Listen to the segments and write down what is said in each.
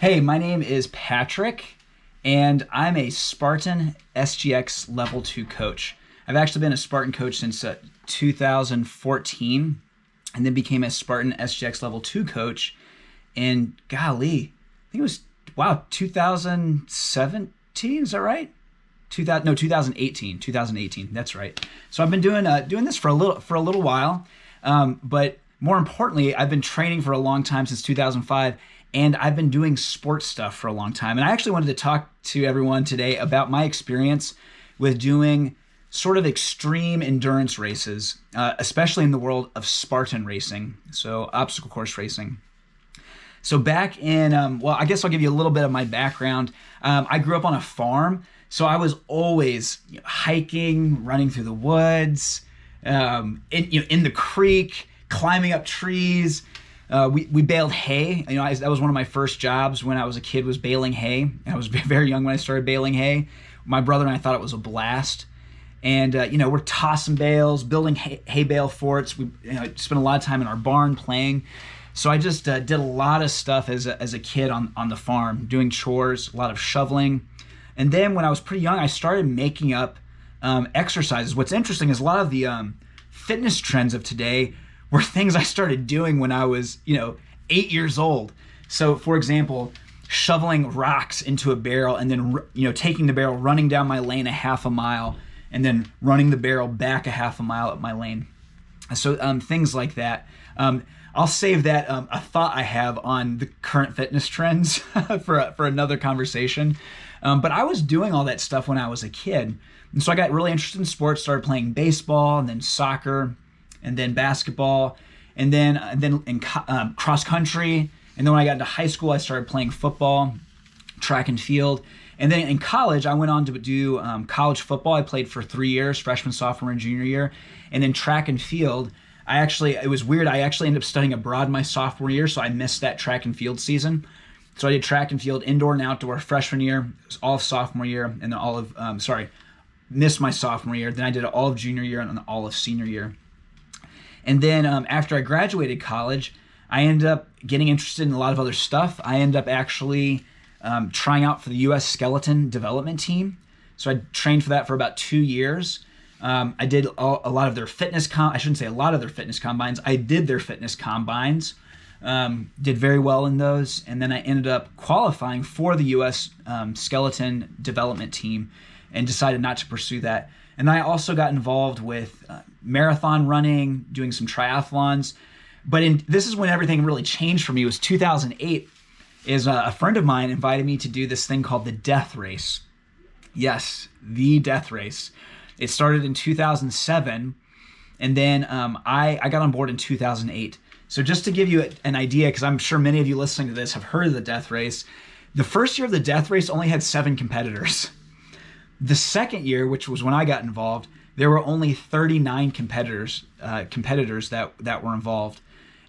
Hey, my name is Patrick, and I'm a Spartan SGX Level 2 coach. I've actually been a Spartan coach since 2014, and then became a Spartan SGX Level 2 coach in, golly, I think it was, 2017, is that right? 2018, that's right. So I've been doing this for a little while, but more importantly, I've been training for a long time, since 2005, and I've been doing sports stuff for a long time. And I actually wanted to talk to everyone today about my experience with doing sort of extreme endurance races, especially in the world of Spartan racing, so obstacle course racing. So back in, I guess I'll give you a little bit of my background. I grew up on a farm, so I was always hiking, running through the woods, in the creek, climbing up trees. We baled hay. That was one of my first jobs when I was a kid, was baling hay. I was very young when I started baling hay. My brother and I thought it was a blast. And, we're tossing bales, building hay bale forts. We spent a lot of time in our barn playing. So I just did a lot of stuff as a kid on the farm, doing chores, a lot of shoveling. And then when I was pretty young, I started making up exercises. What's interesting is a lot of the fitness trends of today were things I started doing when I was, 8 years old. So, for example, shoveling rocks into a barrel and then, taking the barrel, running down my lane a half a mile, and then running the barrel back a half a mile up my lane. So things like that. I'll save that a thought I have on the current fitness trends for another conversation. But I was doing all that stuff when I was a kid. And so I got really interested in sports, started playing baseball, and then soccer, and then basketball, and then in cross country. And then when I got into high school, I started playing football, track and field. And then in college, I went on to do college football. I played for 3 years, freshman, sophomore, and junior year. And then track and field, it was weird. I actually ended up studying abroad my sophomore year, so I missed that track and field season. So I did track and field indoor and outdoor freshman year, all of sophomore year, and then missed my sophomore year. Then I did all of junior year and all of senior year. And then after I graduated college, I ended up getting interested in a lot of other stuff. I ended up actually trying out for the U.S. Skeleton Development Team. So I trained for that for about 2 years. I did a lot of their fitness I shouldn't say a lot of their fitness combines. I did their fitness combines, did very well in those. And then I ended up qualifying for the U.S. Skeleton Development Team and decided not to pursue that. And I also got involved with marathon running, doing some triathlons. But this is when everything really changed for me. It was 2008. A friend of mine invited me to do this thing called the Death Race. Yes, the Death Race. It started in 2007, and then I got on board in 2008. So just to give you an idea, because I'm sure many of you listening to this have heard of the Death Race, the first year of the Death Race only had 7 competitors. The second year, which was when I got involved, there were only 39 competitors that were involved.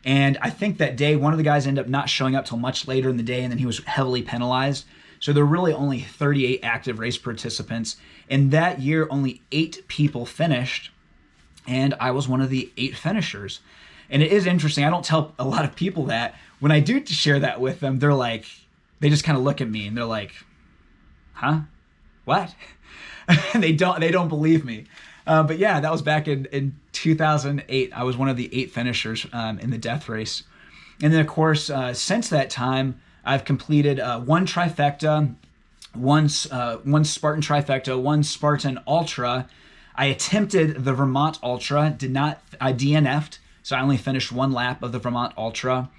And I think that day, one of the guys ended up not showing up till much later in the day, and then he was heavily penalized. So there were really only 38 active race participants. And that year, only 8 people finished, and I was one of the 8 finishers. And it is interesting. I don't tell a lot of people that. When I do share that with them, they just kind of look at me and they're like, huh? What? And they don't believe me. But yeah, that was back in 2008. I was one of the 8 finishers in the Death Race. And then, of course, since that time, I've completed one trifecta, one Spartan trifecta, one Spartan Ultra. I attempted the Vermont Ultra, I DNF'd, so I only finished one lap of the Vermont Ultra.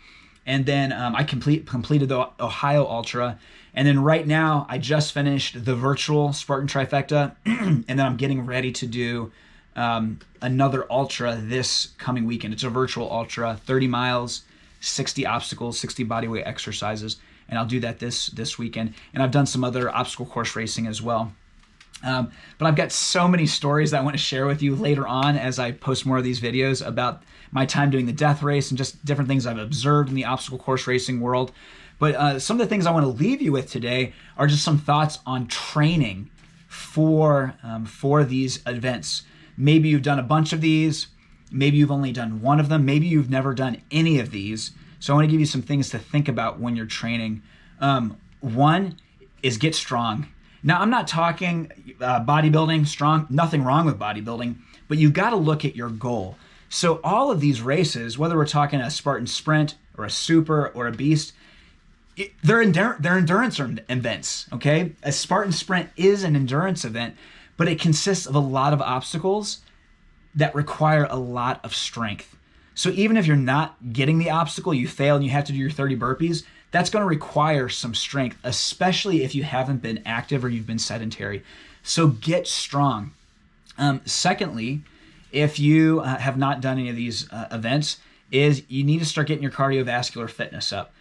And then I completed the Ohio Ultra. And then right now, I just finished the virtual Spartan trifecta, and then I'm getting ready to do another Ultra this coming weekend. It's a virtual Ultra, 30 miles, 60 obstacles, 60 bodyweight exercises, and I'll do that this weekend. And I've done some other obstacle course racing as well. But I've got so many stories that I want to share with you later on as I post more of these videos about my time doing the Death Race and just different things I've observed in the obstacle course racing world. But some of the things I want to leave you with today are just some thoughts on training for these events. Maybe you've done a bunch of these. Maybe you've only done one of them. Maybe you've never done any of these. So I want to give you some things to think about when you're training One is get strong. Now, I'm not talking bodybuilding, strong, nothing wrong with bodybuilding, but you got to look at your goal. So all of these races, whether we're talking a Spartan Sprint or a Super or a Beast, they're endurance events, okay? A Spartan Sprint is an endurance event, but it consists of a lot of obstacles that require a lot of strength. So even if you're not getting the obstacle, you fail and you have to do your 30 burpees, that's going to require some strength, especially if you haven't been active or you've been sedentary. So get strong. Secondly, if you have not done any of these events, is you need to start getting your cardiovascular fitness up.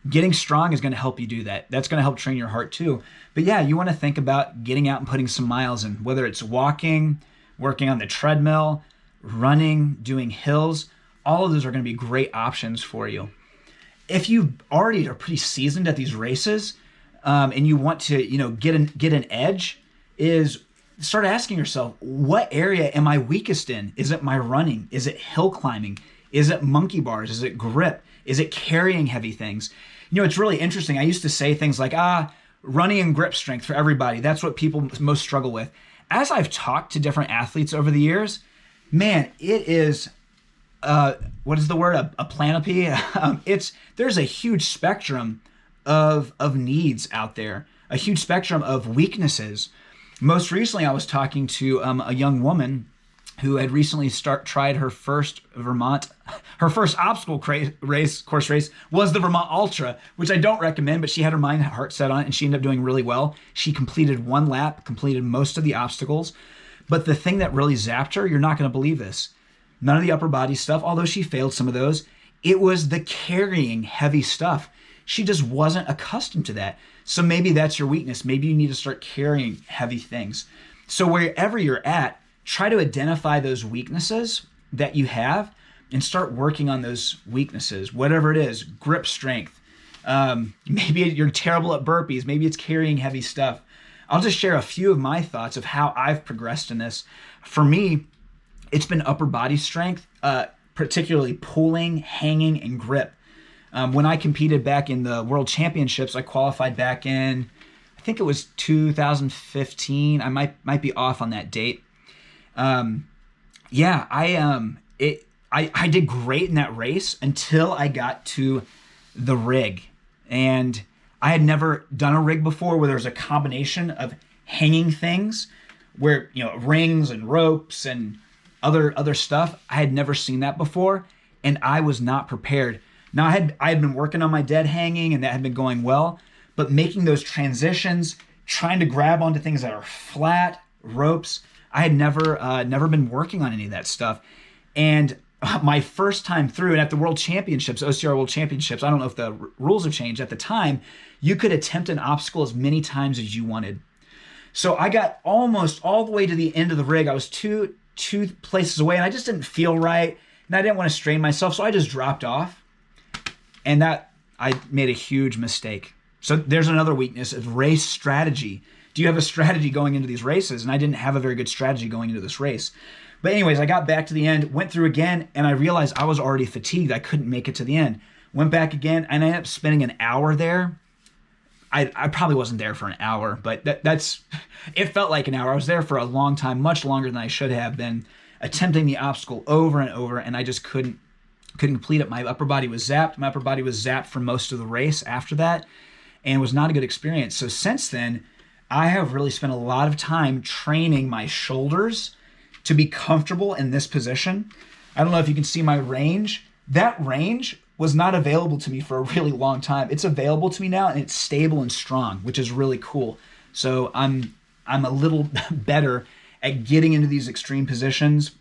Getting strong is going to help you do that. That's going to help train your heart too. But yeah, you want to think about getting out and putting some miles in, whether it's walking, working on the treadmill, running, doing hills. All of those are going to be great options for you. If you already are pretty seasoned at these races, and you want to, get an edge, is start asking yourself, what area am I weakest in? Is it my running? Is it hill climbing? Is it monkey bars? Is it grip? Is it carrying heavy things? It's really interesting. I used to say things like, running and grip strength for everybody. That's what people most struggle with. As I've talked to different athletes over the years, man, it is, what is the word? A panoply. There's a huge spectrum of needs out there, a huge spectrum of weaknesses. Most recently, I was talking to a young woman who had recently tried her first obstacle course race was the Vermont Ultra, which I don't recommend, but she had her mind and heart set on it, and she ended up doing really well. She completed one lap, completed most of the obstacles. But the thing that really zapped her, you're not going to believe this, none of the upper body stuff, although she failed some of those, it was the carrying heavy stuff. She just wasn't accustomed to that. So maybe that's your weakness. Maybe you need to start carrying heavy things. So wherever you're at, try to identify those weaknesses that you have and start working on those weaknesses, whatever it is, grip strength. Maybe you're terrible at burpees. Maybe it's carrying heavy stuff. I'll just share a few of my thoughts of how I've progressed in this. For me, it's been upper body strength, particularly pulling, hanging, and grip. When I competed back in the World Championships, I qualified back in, I think it was 2015. I might be off on that date. I did great in that race until I got to the rig. And I had never done a rig before where there's a combination of hanging things where, rings and ropes and other stuff. I had never seen that before, and I was not prepared. Now, I had been working on my dead hanging, and that had been going well, but making those transitions, trying to grab onto things that are flat, ropes, I had never been working on any of that stuff. And my first time through, and at the World Championships, OCR World Championships, I don't know if the rules have changed. At the time, you could attempt an obstacle as many times as you wanted. So I got almost all the way to the end of the rig. I was two places away, and I just didn't feel right, and I didn't want to strain myself, so I just dropped off. And that, I made a huge mistake. So there's another weakness of race strategy. Do you have a strategy going into these races? And I didn't have a very good strategy going into this race. But anyways, I got back to the end, went through again, and I realized I was already fatigued. I couldn't make it to the end. Went back again, and I ended up spending an hour there. I probably wasn't there for an hour, but it felt like an hour. I was there for a long time, much longer than I should have been, attempting the obstacle over and over, and I just couldn't complete it. My upper body was zapped. My upper body was zapped for most of the race after that, and it was not a good experience. So since then, I have really spent a lot of time training my shoulders to be comfortable in this position. I don't know if you can see my range. That range was not available to me for a really long time. It's available to me now, and it's stable and strong, which is really cool. So I'm a little better at getting into these extreme positions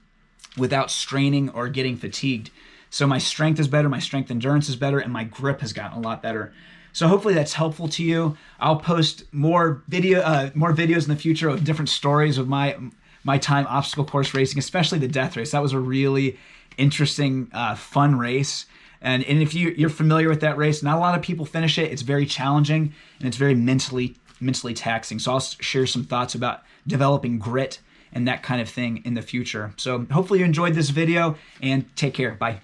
without straining or getting fatigued. So my strength is better, my strength endurance is better, and my grip has gotten a lot better. So hopefully that's helpful to you. I'll post more videos in the future of different stories of my time obstacle course racing, especially the death race. That was a really interesting, fun race. And if you're familiar with that race, not a lot of people finish it. It's very challenging, and it's very mentally taxing. So I'll share some thoughts about developing grit and that kind of thing in the future. So hopefully you enjoyed this video, and take care. Bye.